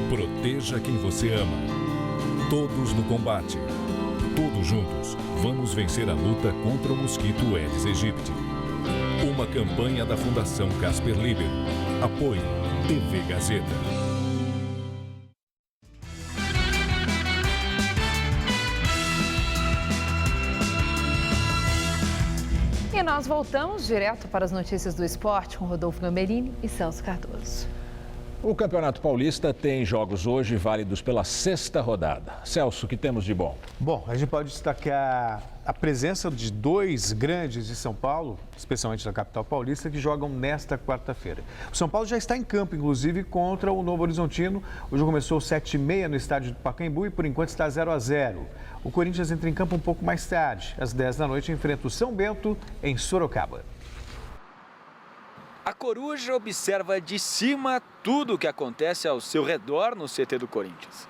Proteja quem você ama. Todos no combate. Todos juntos, vamos vencer a luta contra o mosquito Aedes aegypti. Uma campanha da Fundação Casper Libero. Apoio TV Gazeta. E nós voltamos direto para as notícias do esporte com Rodolfo Gamberini e Celso Cardoso. O Campeonato Paulista tem jogos hoje válidos pela 6ª rodada. Celso, o que temos de bom? Bom, a gente pode destacar a presença de 2 grandes de São Paulo, especialmente da capital paulista, que jogam nesta quarta-feira. O São Paulo já está em campo, inclusive, contra o Novo Horizontino. O jogo começou às 7h30 no estádio do Pacaembu e, por enquanto, está 0-0. O Corinthians entra em campo um pouco mais tarde. Às 10 da noite, enfrenta o São Bento, em Sorocaba. A Coruja observa de cima tudo o que acontece ao seu redor no CT do Corinthians.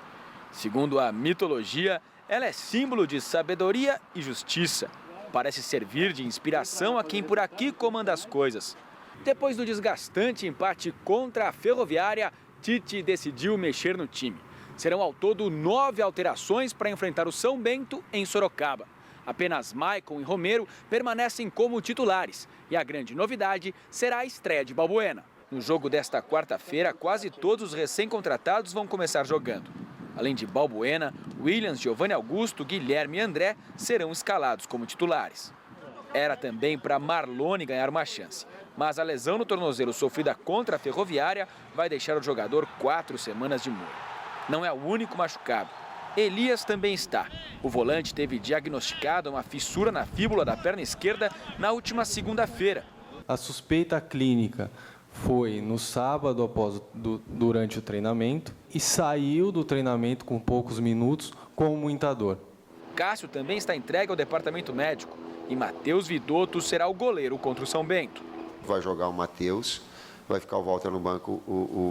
Segundo a mitologia, ela é símbolo de sabedoria e justiça. Parece servir de inspiração a quem por aqui comanda as coisas. Depois do desgastante empate contra a Ferroviária, Tite decidiu mexer no time. Serão ao todo 9 alterações para enfrentar o São Bento em Sorocaba. Apenas Maicon e Romero permanecem como titulares e a grande novidade será a estreia de Balbuena. No jogo desta quarta-feira, quase todos os recém-contratados vão começar jogando. Além de Balbuena, Williams, Giovanni Augusto, Guilherme e André serão escalados como titulares. Era também para Marlone ganhar uma chance, mas a lesão no tornozelo sofrida contra a Ferroviária vai deixar o jogador 4 semanas de molho. Não é o único machucado. Elias também está. O volante teve diagnosticado uma fissura na fíbula da perna esquerda na última segunda-feira. A suspeita clínica foi no sábado durante o treinamento e saiu do treinamento com poucos minutos com muita dor. Cássio também está entregue ao departamento médico e Matheus Vidotto será o goleiro contra o São Bento. Vai jogar o Matheus, vai ficar o Walter no banco,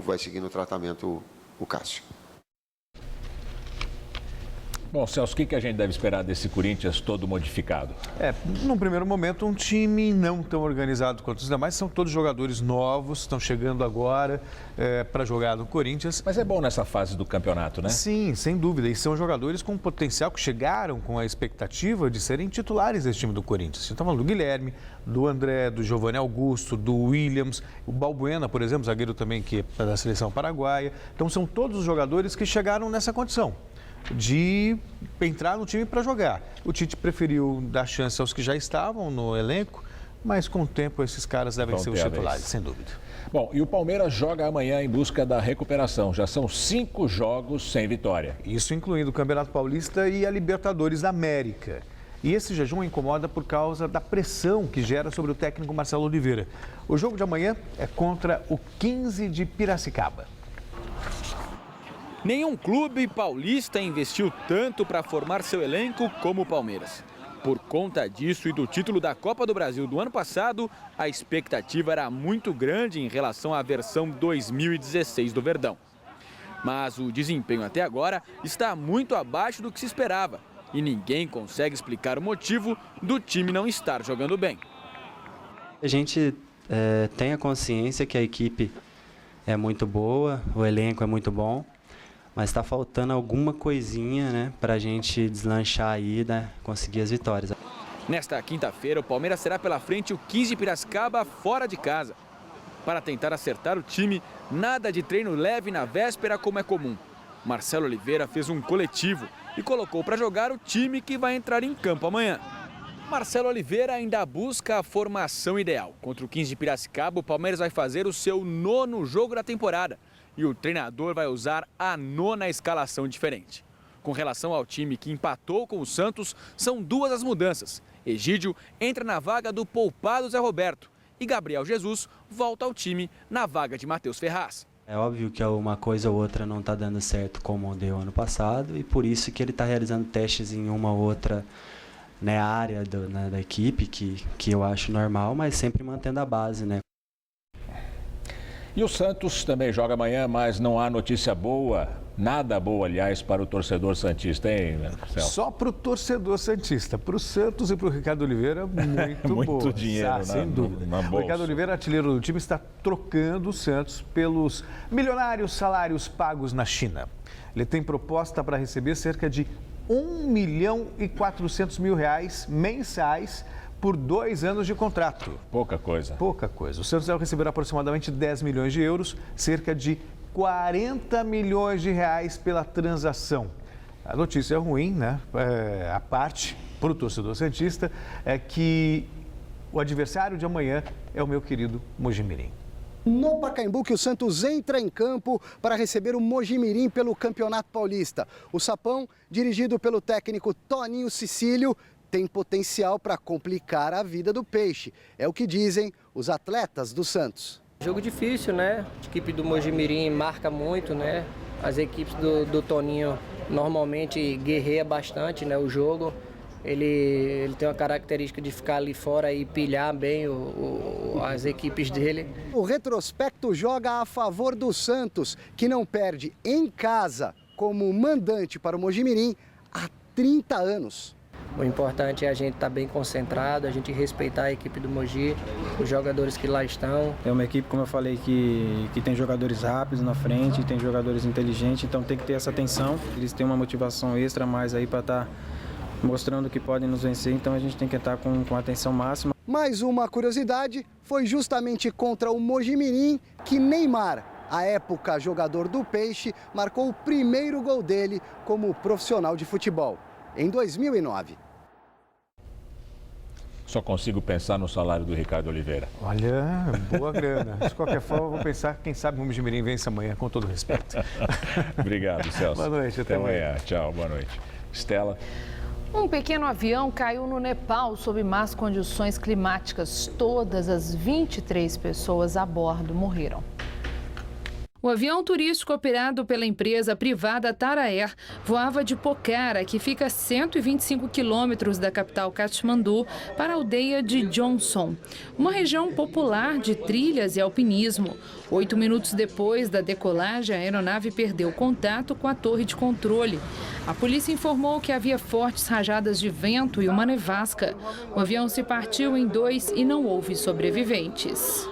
vai seguir no tratamento o Cássio. Bom, Celso, o que a gente deve esperar desse Corinthians todo modificado? Num primeiro momento, um time não tão organizado quanto os demais. São todos jogadores novos, estão chegando agora para jogar no Corinthians. Mas é bom nessa fase do campeonato, né? Sim, sem dúvida. E são jogadores com potencial que chegaram com a expectativa de serem titulares desse time do Corinthians. Estamos falando do Guilherme, do André, do Giovanni Augusto, do Williams, o Balbuena, por exemplo, zagueiro também que é da seleção paraguaia. Então são todos os jogadores que chegaram nessa condição de entrar no time para jogar. O Tite preferiu dar chance aos que já estavam no elenco, mas com o tempo esses caras devem ser os titulares, sem dúvida. Bom, e o Palmeiras joga amanhã em busca da recuperação. Já são 5 jogos sem vitória. Isso incluindo o Campeonato Paulista e a Libertadores da América. E esse jejum incomoda por causa da pressão que gera sobre o técnico Marcelo Oliveira. O jogo de amanhã é contra o 15 de Piracicaba. Nenhum clube paulista investiu tanto para formar seu elenco como o Palmeiras. Por conta disso e do título da Copa do Brasil do ano passado, a expectativa era muito grande em relação à versão 2016 do Verdão. Mas o desempenho até agora está muito abaixo do que se esperava e ninguém consegue explicar o motivo do time não estar jogando bem. A gente tem a consciência que a equipe é muito boa, o elenco é muito bom. Mas está faltando alguma coisinha, né, para a gente deslanchar aí, né, conseguir as vitórias. Nesta quinta-feira, o Palmeiras será pela frente o 15 de Piracicaba fora de casa. Para tentar acertar o time, nada de treino leve na véspera como é comum. Marcelo Oliveira fez um coletivo e colocou para jogar o time que vai entrar em campo amanhã. Marcelo Oliveira ainda busca a formação ideal. Contra o 15 de Piracicaba, o Palmeiras vai fazer o seu 9º jogo da temporada. e o treinador vai usar a 9ª escalação diferente. Com relação ao time que empatou com o Santos, são 2 as mudanças. Egídio entra na vaga do poupado Zé Roberto e Gabriel Jesus volta ao time na vaga de Matheus Ferraz. É óbvio que uma coisa ou outra não está dando certo como deu ano passado e por isso que ele está realizando testes em uma ou outra, né, área da equipe, que eu acho normal, mas sempre mantendo a base, né? E o Santos também joga amanhã, mas não há notícia boa, nada boa, aliás, para o torcedor santista, hein, Celso? Só para o torcedor santista, para o Santos e para o Ricardo Oliveira, muito muito dinheiro, sem dúvida. O Ricardo Oliveira, artilheiro do time, está trocando o Santos pelos milionários salários pagos na China. Ele tem proposta para receber cerca de R$1.400.000 mensais por 2 anos de contrato. Pouca coisa. Pouca coisa. O Santos vai receber aproximadamente 10 milhões de euros, cerca de 40 milhões de reais pela transação. A notícia ruim, né? A parte para o torcedor santista é que o adversário de amanhã é o meu querido Mojimirim. No Pacaembu que o Santos entra em campo para receber o Mojimirim pelo Campeonato Paulista. O Sapão, dirigido pelo técnico Toninho Cecílio, tem potencial para complicar a vida do Peixe. É o que dizem os atletas do Santos. Jogo difícil, né? A equipe do Mojimirim marca muito, né? As equipes do Toninho normalmente guerreia bastante, né? O jogo. Ele tem uma característica de ficar ali fora e pilhar bem as equipes dele. O retrospecto joga a favor do Santos, que não perde em casa como mandante para o Mojimirim há 30 anos. O importante é a gente estar bem concentrado, a gente respeitar a equipe do Mogi, os jogadores que lá estão. É uma equipe, como eu falei, que tem jogadores rápidos na frente, tem jogadores inteligentes, então tem que ter essa atenção. Eles têm uma motivação extra mais aí para estar mostrando que podem nos vencer, então a gente tem que estar com atenção máxima. Mais uma curiosidade, foi justamente contra o Mojimirim que Neymar, à época jogador do Peixe, marcou o primeiro gol dele como profissional de futebol, em 2009. Só consigo pensar no salário do Ricardo Oliveira. Olha, boa grana. De qualquer forma, eu vou pensar, quem sabe o Mojimirim vence amanhã, com todo respeito. Obrigado, Celso. Boa noite, até amanhã. Tchau, boa noite. Estela. Um pequeno avião caiu no Nepal sob más condições climáticas. Todas as 23 pessoas a bordo morreram. O avião turístico operado pela empresa privada Tara Air voava de Pokhara, que fica a 125 quilômetros da capital Katmandu, para a aldeia de Johnson, uma região popular de trilhas e alpinismo. 8 minutos depois da decolagem, a aeronave perdeu contato com a torre de controle. A polícia informou que havia fortes rajadas de vento e uma nevasca. O avião se partiu em 2 e não houve sobreviventes.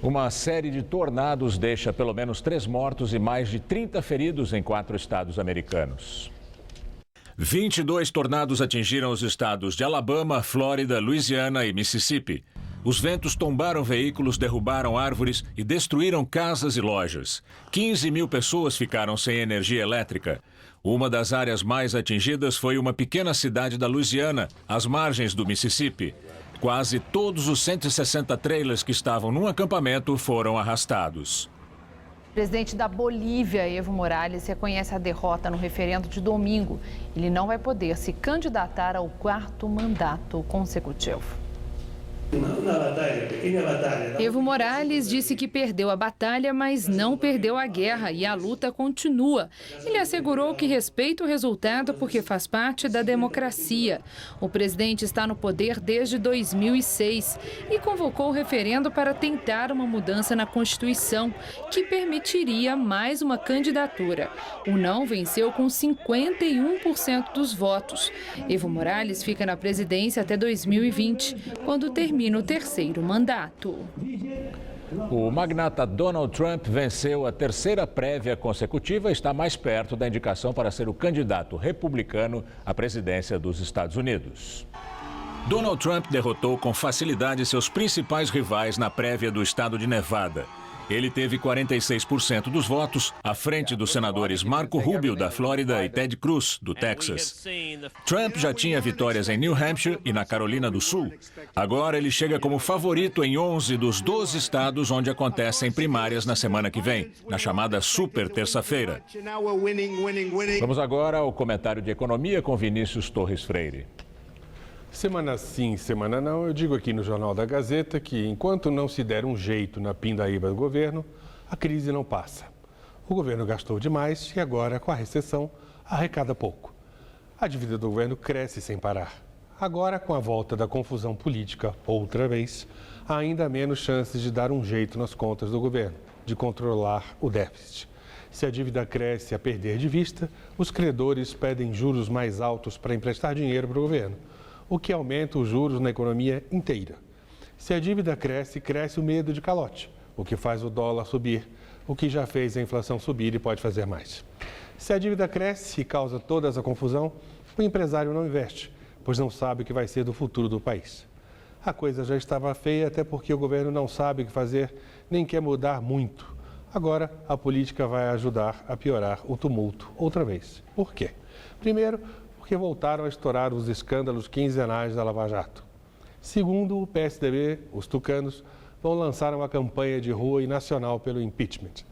Uma série de tornados deixa pelo menos 3 mortos e mais de 30 feridos em 4 estados americanos. 22 tornados atingiram os estados de Alabama, Flórida, Louisiana e Mississippi. Os ventos tombaram veículos, derrubaram árvores e destruíram casas e lojas. 15 mil pessoas ficaram sem energia elétrica. Uma das áreas mais atingidas foi uma pequena cidade da Louisiana, às margens do Mississippi. Quase todos os 160 trailers que estavam num acampamento foram arrastados. O presidente da Bolívia, Evo Morales, reconhece a derrota no referendo de domingo. Ele não vai poder se candidatar ao 4º mandato consecutivo. Evo Morales disse que perdeu a batalha, mas não perdeu a guerra e a luta continua. Ele assegurou que respeita o resultado porque faz parte da democracia. O presidente está no poder desde 2006 e convocou o referendo para tentar uma mudança na Constituição, que permitiria mais uma candidatura. O não venceu com 51% dos votos. Evo Morales fica na presidência até 2020, quando termina o 3º mandato. O magnata Donald Trump venceu a 3ª prévia consecutiva e está mais perto da indicação para ser o candidato republicano à presidência dos Estados Unidos. Donald Trump derrotou com facilidade seus principais rivais na prévia do estado de Nevada. Ele teve 46% dos votos, à frente dos senadores Marco Rubio, da Flórida, e Ted Cruz, do Texas. Trump já tinha vitórias em New Hampshire e na Carolina do Sul. Agora ele chega como favorito em 11 dos 12 estados onde acontecem primárias na semana que vem, na chamada Super Terça-feira. Vamos agora ao comentário de economia com Vinícius Torres Freire. Semana sim, semana não, eu digo aqui no Jornal da Gazeta que enquanto não se der um jeito na pindaíba do governo, a crise não passa. O governo gastou demais e agora, com a recessão, arrecada pouco. A dívida do governo cresce sem parar. Agora, com a volta da confusão política, outra vez, há ainda menos chances de dar um jeito nas contas do governo, de controlar o déficit. Se a dívida cresce a perder de vista, os credores pedem juros mais altos para emprestar dinheiro para o governo, o que aumenta os juros na economia inteira. Se a dívida cresce, cresce o medo de calote, o que faz o dólar subir, o que já fez a inflação subir e pode fazer mais. Se a dívida cresce e causa toda essa confusão, o empresário não investe, pois não sabe o que vai ser do futuro do país. A coisa já estava feia, até porque o governo não sabe o que fazer, nem quer mudar muito. Agora, a política vai ajudar a piorar o tumulto outra vez. Por quê? Primeiro, porque voltaram a estourar os escândalos quinzenais da Lava Jato. Segundo, o PSDB, os tucanos, vão lançar uma campanha de rua e nacional pelo impeachment.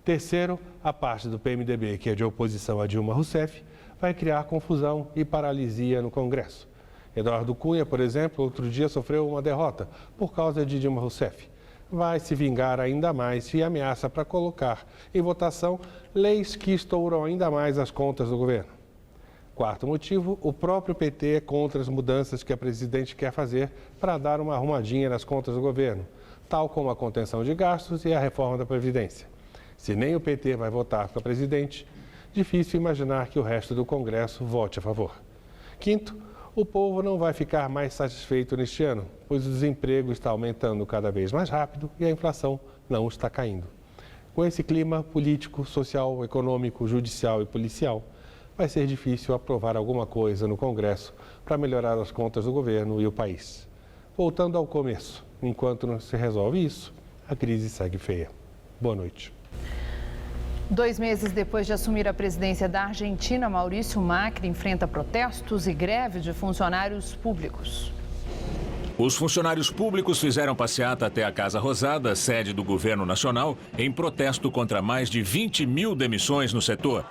Terceiro, a parte do PMDB, que é de oposição a Dilma Rousseff, vai criar confusão e paralisia no Congresso. Eduardo Cunha, por exemplo, outro dia sofreu uma derrota por causa de Dilma Rousseff. Vai se vingar ainda mais e ameaça para colocar em votação leis que estouram ainda mais as contas do governo. Quarto motivo, o próprio PT é contra as mudanças que a presidente quer fazer para dar uma arrumadinha nas contas do governo, tal como a contenção de gastos e a reforma da Previdência. Se nem o PT vai votar para presidente, difícil imaginar que o resto do Congresso vote a favor. Quinto, o povo não vai ficar mais satisfeito neste ano, pois o desemprego está aumentando cada vez mais rápido e a inflação não está caindo. Com esse clima político, social, econômico, judicial e policial, vai ser difícil aprovar alguma coisa no Congresso para melhorar as contas do governo e o país. Voltando ao começo, enquanto não se resolve isso, a crise segue feia. Boa noite. 2 meses depois de assumir a presidência da Argentina, Maurício Macri enfrenta protestos e greve de funcionários públicos. Os funcionários públicos fizeram passeata até a Casa Rosada, sede do governo nacional, em protesto contra mais de 20 mil demissões no setor.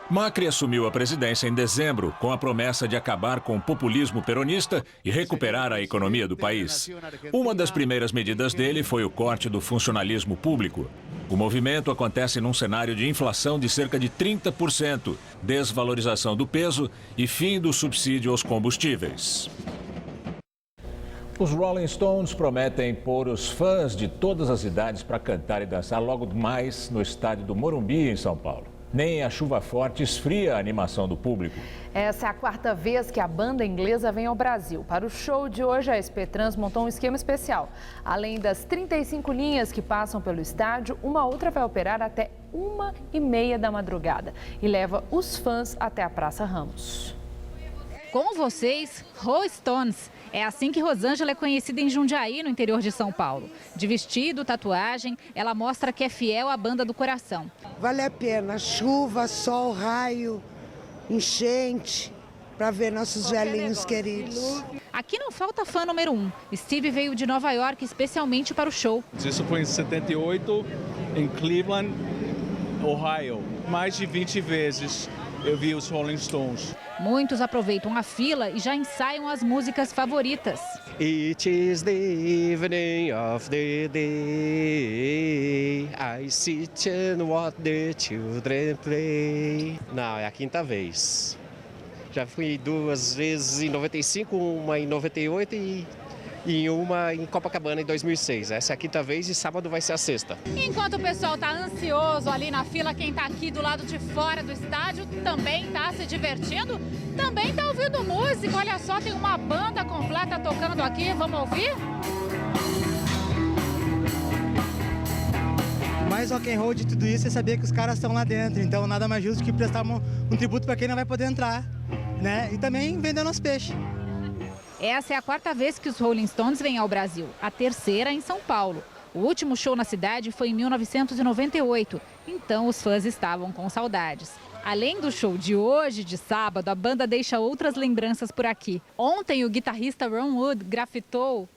Macri assumiu a presidência em dezembro, com a promessa de acabar com o populismo peronista e recuperar a economia do país. Uma das primeiras medidas dele foi o corte do funcionalismo público. O movimento acontece num cenário de inflação de cerca de 30%, desvalorização do peso e fim do subsídio aos combustíveis. Os Rolling Stones prometem pôr os fãs de todas as idades para cantar e dançar logo mais no estádio do Morumbi, em São Paulo. Nem a chuva forte esfria a animação do público. Essa é a 4ª vez que a banda inglesa vem ao Brasil. Para o show de hoje, a SP Trans montou um esquema especial. Além das 35 linhas que passam pelo estádio, uma outra vai operar até 1h30 da madrugada e leva os fãs até a Praça Ramos. Com vocês, Rolling Stones. É assim que Rosângela é conhecida em Jundiaí, no interior de São Paulo. De vestido, tatuagem, ela mostra que é fiel à banda do coração. Vale a pena, chuva, sol, raio, enchente, para ver nossos velhinhos queridos. Aqui não falta fã número 1. Steve veio de Nova York especialmente para o show. Isso foi em 78, em Cleveland, Ohio. Mais de 20 vezes eu vi os Rolling Stones. Muitos aproveitam a fila e já ensaiam as músicas favoritas. It is the evening of the day, I sit and watch the children play. Não, é a 5ª vez. Já fui 2 vezes em 95, uma em 98 e uma em Copacabana em 2006. Essa é a 5ª vez e sábado vai ser a 6ª. Enquanto o pessoal está ansioso ali na fila, quem está aqui do lado de fora do estádio também está se divertindo, também está ouvindo música. Olha só, tem uma banda completa tocando aqui, vamos ouvir? Mais rock and roll de tudo isso é saber que os caras estão lá dentro, então nada mais justo que prestar um tributo para quem não vai poder entrar, né? E também vender nosso peixe. Essa é a 4ª vez que os Rolling Stones vêm ao Brasil, a 3ª em São Paulo. O último show na cidade foi em 1998, então os fãs estavam com saudades. Além do show de hoje, de sábado, a banda deixa outras lembranças por aqui. Ontem, o guitarrista Ron Wood grafitou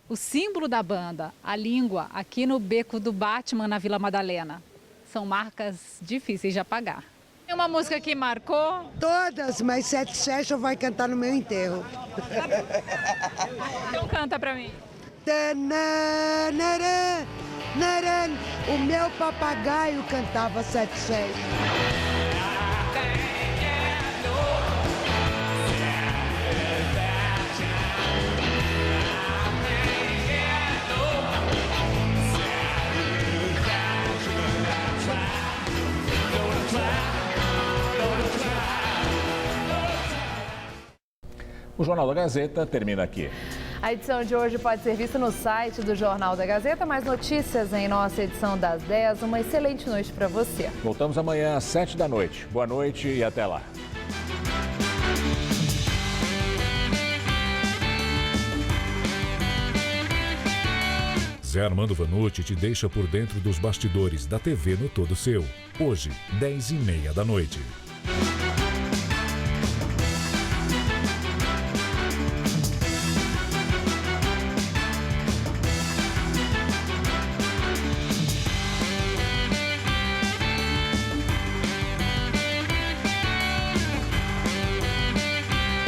o símbolo da banda, a língua, aqui no beco do Batman, na Vila Madalena. São marcas difíceis de apagar. Tem uma música que marcou? Todas, mas Sete Session vai cantar no meu enterro. Então canta pra mim. O meu papagaio cantava Sete Session. O Jornal da Gazeta termina aqui. A edição de hoje pode ser vista no site do Jornal da Gazeta. Mais notícias em nossa edição das 10. Uma excelente noite para você. Voltamos amanhã às 7 da noite. Boa noite e até lá. Zé Armando Vanucci te deixa por dentro dos bastidores da TV no Todo Seu. Hoje, 10h30 da noite.